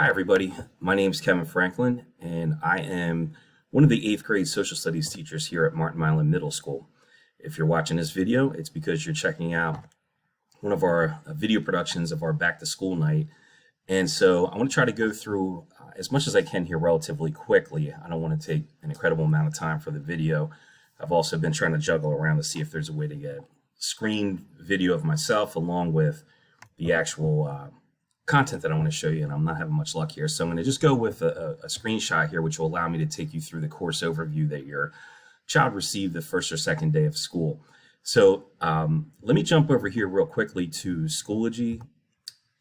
Hi, everybody. My name is Kevin Franklin, and I am one of the 8th grade social studies teachers here at Martin Milan Middle School. If you're watching this video, it's because you're checking out one of our video productions of our back to school night. And so I want to try to go through as much as I can here relatively quickly. I don't want to take an incredible amount of time for the video. I've also been trying to juggle around to see if there's a way to get screen video of myself along with the actual content that I want to show you, and I'm not having much luck here. So I'm going to just go with a screenshot here, which will allow me to take you through the course overview that your child received the first or second day of school. So let me jump over here real quickly to Schoology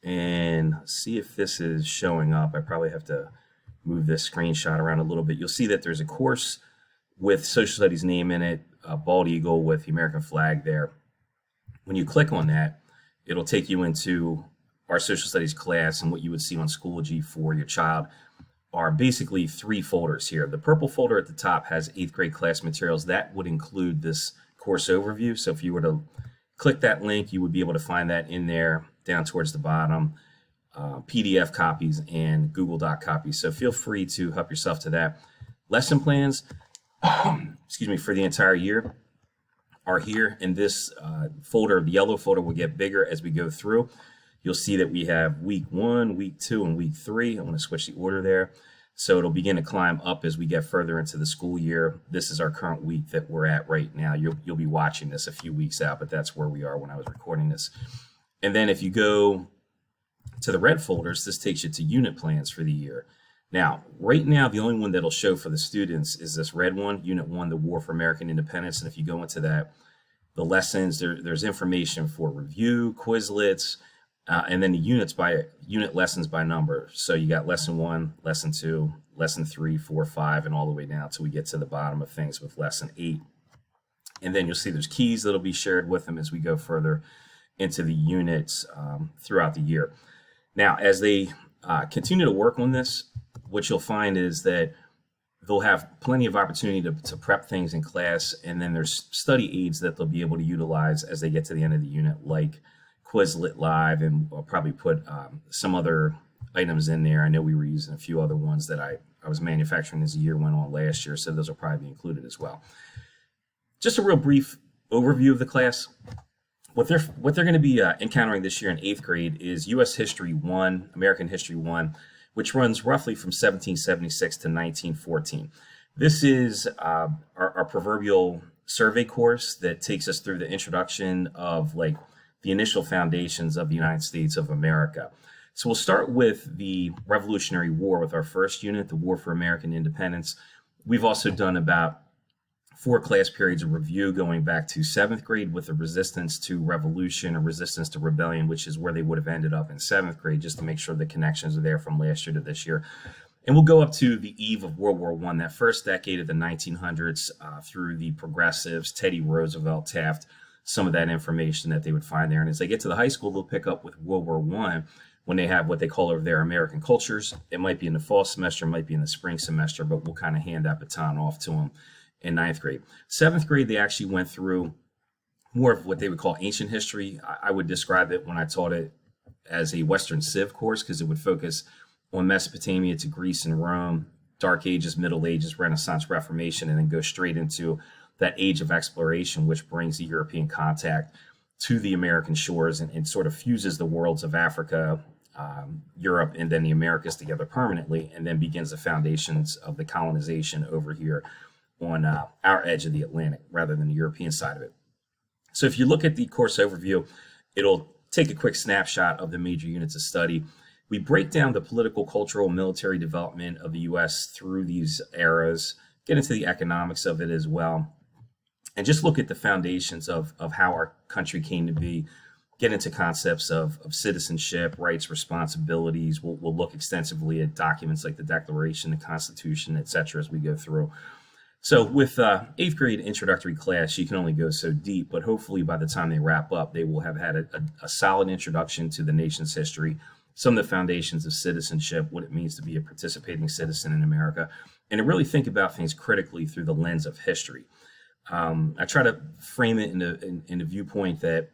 and see if this is showing up. I probably have to move this screenshot around a little bit. You'll see that there's a course with social studies name in it, a bald eagle with the American flag there. When you click on that, it'll take you into our social studies class, and what you would see on Schoology for your child are basically 3 folders here. The purple folder at the top has 8th grade class materials. That would include this course overview. So if you were to click that link, you would be able to find that in there down towards the bottom, PDF copies and Google Doc copies. So feel free to help yourself to that. Lesson plans, excuse me, for the entire year are here in this folder. The yellow folder will get bigger as we go through. You'll see that we have week 1, week 2, and week 3. I'm going to switch the order there. So it'll begin to climb up as we get further into the school year. This is our current week that we're at right now. You'll be watching this a few weeks out, but that's where we are when I was recording this. And then if you go to the red folders, this takes you to unit plans for the year. Now, right now, the only one that'll show for the students is this red one, Unit 1, the War for American Independence. And if you go into that, the lessons, there's information for review, Quizlets, and then the unit lessons by number. So you got lesson 1, lesson 2, lesson 3, 4, 5, and all the way down till we get to the bottom of things with lesson 8. And then you'll see there's keys that'll be shared with them as we go further into the units throughout the year. Now, as they continue to work on this, what you'll find is that they'll have plenty of opportunity to prep things in class, and then there's study aids that they'll be able to utilize as they get to the end of the unit, like Quizlet Live, and I'll probably put some other items in there. I know we were using a few other ones that I was manufacturing as the year went on last year, so those will probably be included as well. Just a real brief overview of the class. What they're going to be encountering this year in 8th grade is U.S. History 1, American History 1, which runs roughly from 1776 to 1914. This is our proverbial survey course that takes us through the introduction of the initial foundations of the United States of America. So we'll start with the Revolutionary War with our first unit, the War for American Independence. We've also done about 4 class periods of review going back to 7th grade with the resistance to revolution or resistance to rebellion, which is where they would have ended up in 7th grade, just to make sure the connections are there from last year to this year. And we'll go up to the eve of World War I, that first decade of the 1900s through the progressives, Teddy Roosevelt, Taft, some of that information that they would find there. And as they get to the high school, they'll pick up with World War I when they have what they call over there American cultures. It might be in the fall semester, it might be in the spring semester, but we'll kind of hand that baton off to them in 9th grade. 7th grade, they actually went through more of what they would call ancient history. I would describe it when I taught it as a Western Civ course, because it would focus on Mesopotamia to Greece and Rome, Dark Ages, Middle Ages, Renaissance, Reformation, and then go straight into that age of exploration, which brings the European contact to the American shores and sort of fuses the worlds of Africa, Europe, and then the Americas together permanently, and then begins the foundations of the colonization over here on our edge of the Atlantic rather than the European side of it. So if you look at the course overview, it'll take a quick snapshot of the major units of study. We break down the political, cultural, military development of the U.S. through these eras, get into the economics of it as well, and just look at the foundations of how our country came to be, get into concepts of citizenship, rights, responsibilities. We'll look extensively at documents like the Declaration, the Constitution, et cetera, as we go through. So with 8th grade introductory class, you can only go so deep, but hopefully by the time they wrap up, they will have had a solid introduction to the nation's history, some of the foundations of citizenship, what it means to be a participating citizen in America, and to really think about things critically through the lens of history. I try to frame it in a viewpoint that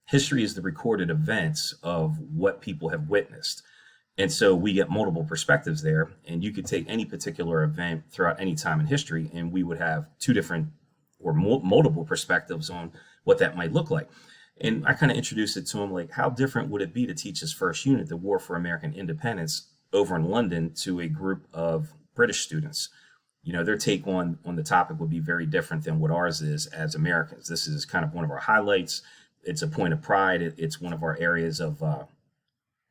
history is the recorded events of what people have witnessed. And so we get multiple perspectives there, and you could take any particular event throughout any time in history, and we would have two different or multiple perspectives on what that might look like. And I kind of introduced it to him, like, how different would it be to teach his first unit, the War for American Independence, over in London to a group of British students? Their take on the topic would be very different than what ours is as Americans. This is kind of one of our highlights. It's a point of pride. It's one of our areas of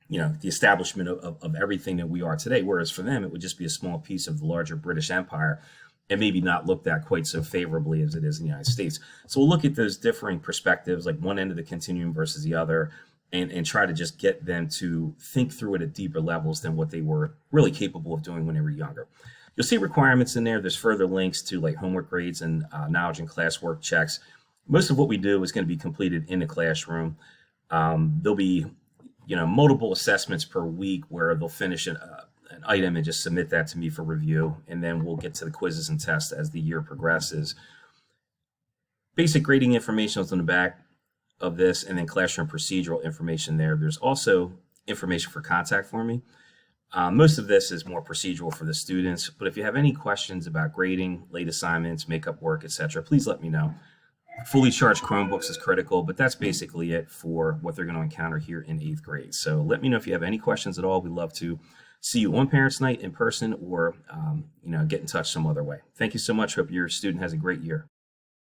the establishment of everything that we are today. Whereas for them, it would just be a small piece of the larger British Empire and maybe not looked at quite so favorably as it is in the United States. So we'll look at those differing perspectives, like one end of the continuum versus the other, and try to just get them to think through it at deeper levels than what they were really capable of doing when they were younger. You'll see requirements in there. There's further links to like homework grades and knowledge and classwork checks. Most of what we do is going to be completed in the classroom. There'll be multiple assessments per week where they'll finish an item and just submit that to me for review. And then we'll get to the quizzes and tests as the year progresses. Basic grading information is on the back of this, and then classroom procedural information there. There's also information for contact for me. Most of this is more procedural for the students, but if you have any questions about grading, late assignments, makeup work, etc., please let me know. Fully charged Chromebooks is critical, but that's basically it for what they're going to encounter here in 8th grade. So let me know if you have any questions at all. We'd love to see you on Parents' Night in person, or get in touch some other way. Thank you so much. Hope your student has a great year.